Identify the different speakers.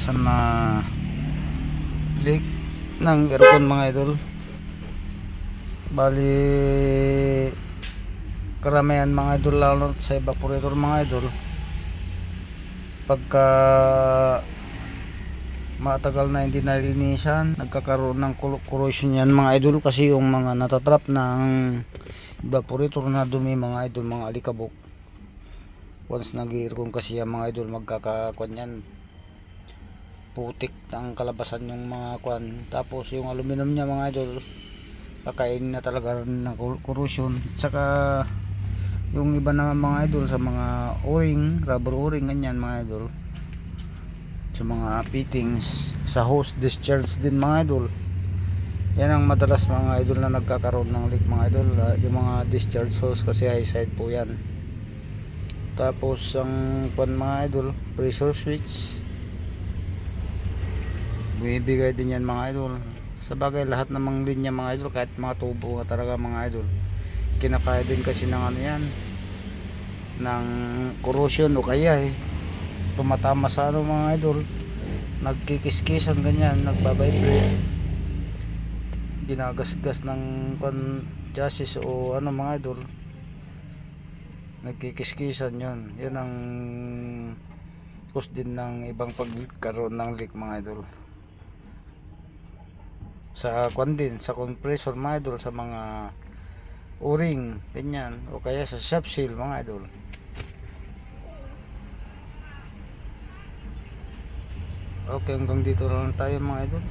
Speaker 1: sa na leak ng aircon mga idol. Bali karamihan mga idol, lalo sa evaporator mga idol, pagka matagal na hindi nalinisan, nagkakaroon ng corrosion yan mga idol, kasi yung mga natatrap ng evaporator na dumi mga idol, mga alikabok, once nag-aircon kasi yan mga idol, magkakakuan yan, putik ng kalabasan yung mga kuan. Tapos yung aluminum niya mga idol, kakain na talaga ng corrosion. Saka yung iba naman mga idol, sa mga o-ring, rubber o-ring, ganyan mga idol, sa mga fittings, sa hose discharge din mga idol, yan ang madalas mga idol na nagkakaroon ng leak mga idol. Yung mga discharge hose kasi high side po yan. Tapos ang pan mga idol, pressure switch, bumibigay din yan mga idol. Sa bagay lahat namang linya mga idol, kahit mga tubo nga talaga mga idol, kinakaya din kasi ng ano yan, ng corrosion, o kaya tumatama sa ano mga idol, nagkikiskisan ganyan, nagbabibrate, ginagasgas ng chassis o ano mga idol, nagkikiskisan yun. Yan ang cause din ng ibang pagkaroon ng leak mga idol. Sa din, sa compressor mga idol, sa mga o-ring ganyan, o kaya sa shop seal mga idol. Okay, hanggang dito lang tayo mga idol.